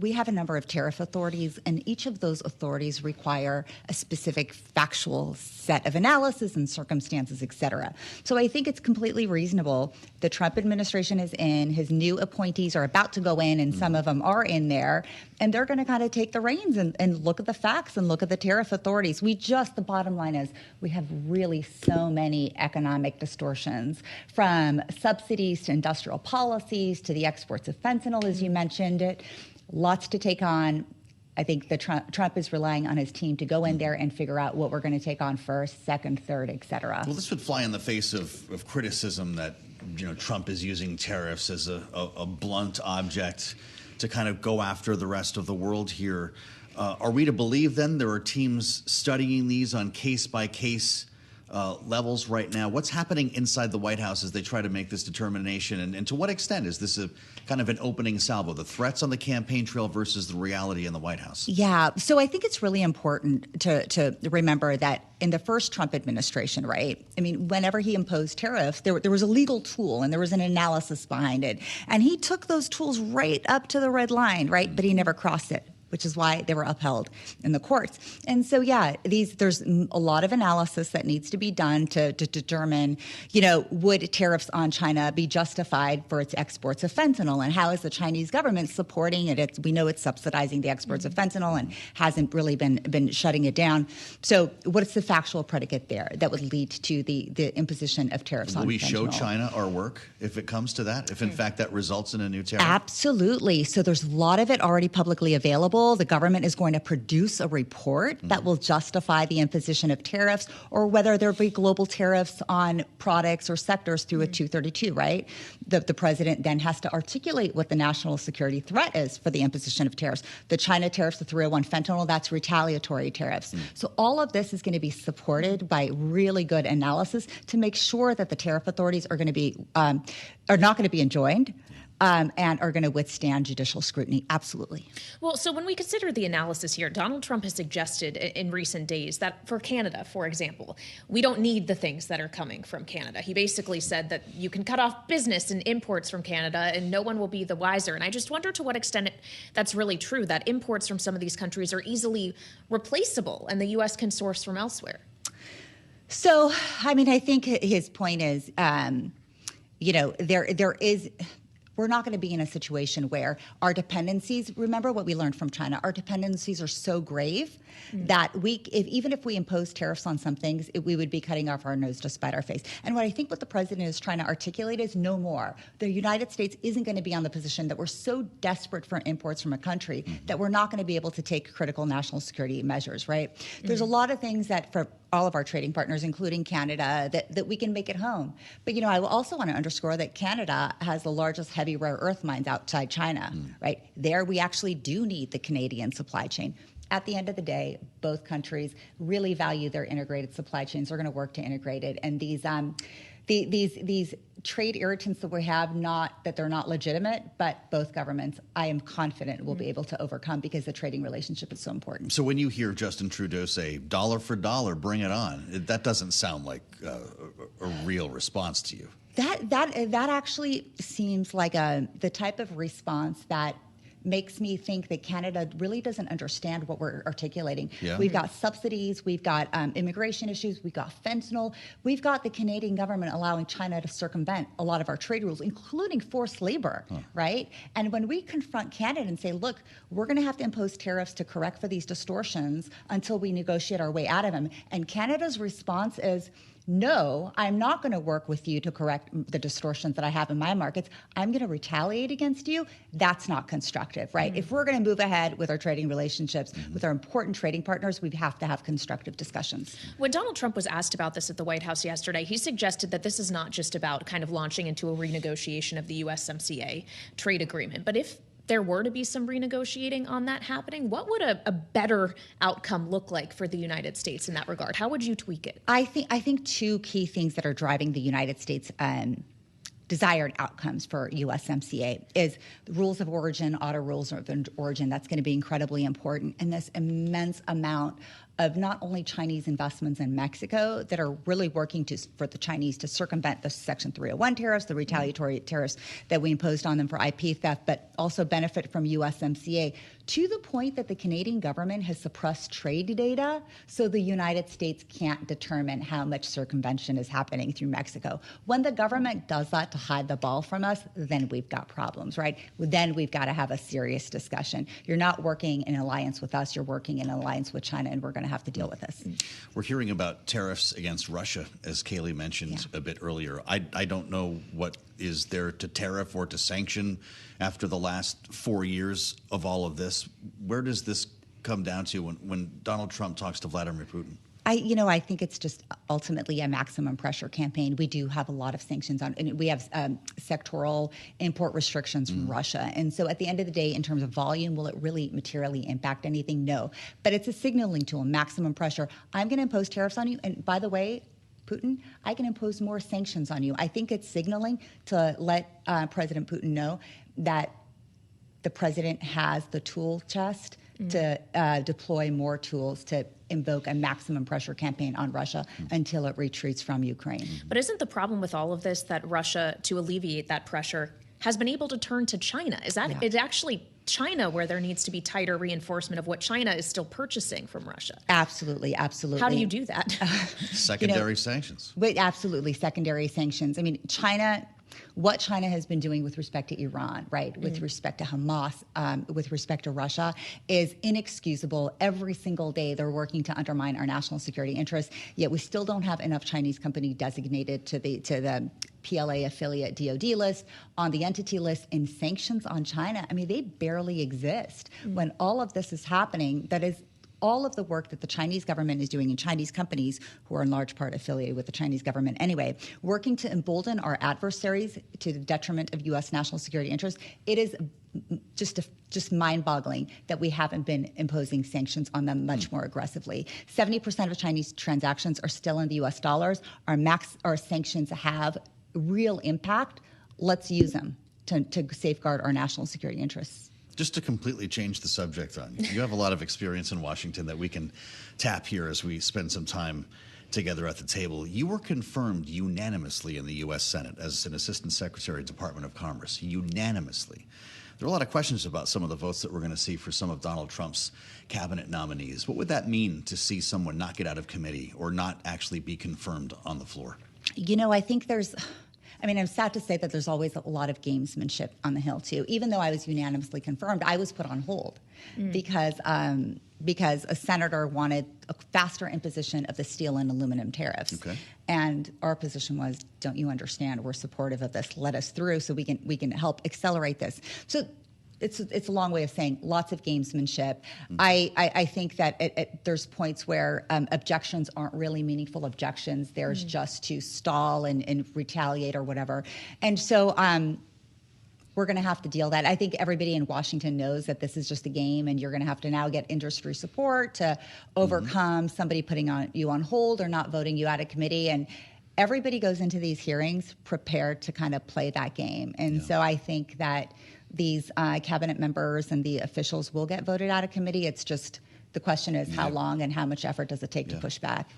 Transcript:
we have a number of tariff authorities, and each of those authorities require a specific factual set of analysis and circumstances, et cetera. So I think it's completely reasonable. The Trump administration is in, his new appointees are about to go in, and some of them are in there, and they're going to kind of take the reins and look at the facts and look at the tariff authorities. The bottom line is we have really so many economic distortions, from subsidies to industrial policies to the exports of fentanyl, as you mentioned it. Lots to take on. I think Trump is relying on his team to go in there and figure out what we're going to take on first, second, third, et cetera. Well, this would fly in the face of criticism that Trump is using tariffs as a blunt object to kind of go after the rest of the world here. Are we to believe then there are teams studying these on case-by-case levels right now? What's happening inside the White House as they try to make this determination? And to what extent is this a kind of an opening salvo, the threats on the campaign trail versus the reality in the White House? Yeah. So I think it's really important to remember that in the first Trump administration, right? I mean, whenever he imposed tariffs, there was a legal tool and there was an analysis behind it. And he took those tools right up to the red line, right? But he never crossed it, which is why they were upheld in the courts. And so, yeah, there's a lot of analysis that needs to be done to determine, would tariffs on China be justified for its exports of fentanyl, and how is the Chinese government supporting it? We know it's subsidizing the exports of fentanyl and hasn't really been shutting it down. So what's the factual predicate there that would lead to the imposition of tariffs on fentanyl? Will we show China our work if it comes to that, if in fact that results in a new tariff? Absolutely. So there's a lot of it already publicly available. The government is going to produce a report that will justify the imposition of tariffs, or whether there be global tariffs on products or sectors through a 232, right? The president then has to articulate what the national security threat is for the imposition of tariffs. The China tariffs, the 301 fentanyl, that's retaliatory tariffs. So all of this is going to be supported by really good analysis to make sure that the tariff authorities are going to be are not going to be enjoined. And are going to withstand judicial scrutiny. Absolutely. Well, so when we consider the analysis here, Donald Trump has suggested in recent days that for Canada, for example, we don't need the things that are coming from Canada. He basically said that you can cut off business and imports from Canada and no one will be the wiser. And I just wonder to what extent that's really true, that imports from some of these countries are easily replaceable and the U.S. can source from elsewhere. So, I mean, I think his point is, there is... We're not going to be in a situation where our dependencies, remember what we learned from China, our dependencies are so grave that even if we impose tariffs on some things, we would be cutting off our nose to spite our face. And what I think what the president is trying to articulate is no more. The United States isn't going to be on the position that we're so desperate for imports from a country that we're not going to be able to take critical national security measures, right? There's a lot of things that for all of our trading partners, including Canada, that we can make at home. But, I also want to underscore that Canada has the largest heavy rare earth mines outside China, right? There we actually do need the Canadian supply chain. At the end of the day, both countries really value their integrated supply chains. They're going to work to integrate it. And these trade irritants that we have, not that they're not legitimate, but both governments, I am confident, will be able to overcome because the trading relationship is so important. So when you hear Justin Trudeau say, dollar for dollar, bring it on, that doesn't sound like a real response to you. That actually seems like the type of response that makes me think that Canada really doesn't understand what we're articulating. Yeah. We've got subsidies, we've got immigration issues, we've got fentanyl, we've got the Canadian government allowing China to circumvent a lot of our trade rules, including forced labor, right? And when we confront Canada and say, look, we're going to have to impose tariffs to correct for these distortions until we negotiate our way out of them. And Canada's response is, no, I'm not going to work with you to correct the distortions that I have in my markets. I'm going to retaliate against you. That's not constructive, right? If we're going to move ahead with our trading relationships, with our important trading partners, we have to have constructive discussions. When Donald Trump was asked about this at the White House yesterday, he suggested that this is not just about kind of launching into a renegotiation of the USMCA trade agreement, but if there were to be some renegotiating on that happening, what would a better outcome look like for the United States in that regard? How would you tweak it? I think two key things that are driving the United States desired outcomes for USMCA is the rules of origin, auto rules of origin. That's going to be incredibly important. And this immense amount of not only Chinese investments in Mexico that are really working for the Chinese to circumvent the Section 301 tariffs, the retaliatory tariffs that we imposed on them for IP theft, but also benefit from USMCA, to the point that the Canadian government has suppressed trade data so the United States can't determine how much circumvention is happening through Mexico. When the government does that to hide the ball from us, then we've got problems, right? Then we've got to have a serious discussion. You're not working in alliance with us, you're working in alliance with China, and we're going to have to deal with this. We're hearing about tariffs against Russia, as Kayleigh mentioned a bit earlier. I don't know what is there to tariff or to sanction after the last 4 years of all of this. Where does this come down to when Donald Trump talks to Vladimir Putin? I think it's just ultimately a maximum pressure campaign. We do have a lot of sanctions on, and we have sectoral import restrictions from Russia. And so at the end of the day, in terms of volume, will it really materially impact anything? No. But it's a signaling tool, maximum pressure. I'm going to impose tariffs on you. And by the way, Putin, I can impose more sanctions on you. I think it's signaling to let President Putin know that the president has the tool chest to deploy more tools to invoke a maximum pressure campaign on Russia until it retreats from Ukraine. But isn't the problem with all of this that Russia, to alleviate that pressure, has been able to turn to China? Is that it's actually China where there needs to be tighter reinforcement of what China is still purchasing from Russia? Absolutely, absolutely. How do you do that? Secondary sanctions. Absolutely, secondary sanctions. I mean, what China has been doing with respect to Iran, right, with respect to Hamas, with respect to Russia, is inexcusable. Every single day they're working to undermine our national security interests, yet we still don't have enough Chinese company designated to the PLA affiliate DoD list, on the entity list, and sanctions on China. I mean, they barely exist. When all of this is happening, that is all of the work that the Chinese government is doing, and Chinese companies, who are in large part affiliated with the Chinese government anyway, working to embolden our adversaries to the detriment of U.S. national security interests. It is just mind-boggling that we haven't been imposing sanctions on them much more aggressively. 70% of Chinese transactions are still in the U.S. dollars. Our sanctions have real impact. Let's use them to safeguard our national security interests. Just to completely change the subject on you have a lot of experience in Washington that we can tap here as we spend some time together at the table. You were confirmed unanimously in the U.S. Senate as an Assistant Secretary of Department of Commerce, unanimously. There are a lot of questions about some of the votes that we're going to see for some of Donald Trump's cabinet nominees. What would that mean to see someone not get out of committee or not actually be confirmed on the floor? I think I'm sad to say that there's always a lot of gamesmanship on the Hill, too. Even though I was unanimously confirmed, I was put on hold because a senator wanted a faster imposition of the steel and aluminum tariffs. Okay. And our position was, don't you understand? We're supportive of this. Let us through so we can help accelerate this. So it's a long way of saying lots of gamesmanship. I think that there's points where objections aren't really meaningful objections. There's just to stall and retaliate or whatever. And so we're going to have to deal that. I think everybody in Washington knows that this is just a game, and you're going to have to now get industry support to overcome somebody putting you on hold or not voting you out of committee. And everybody goes into these hearings prepared to kind of play that game. And so I think that these cabinet members and the officials will get voted out of committee. It's just the question is how long and how much effort does it take to push back?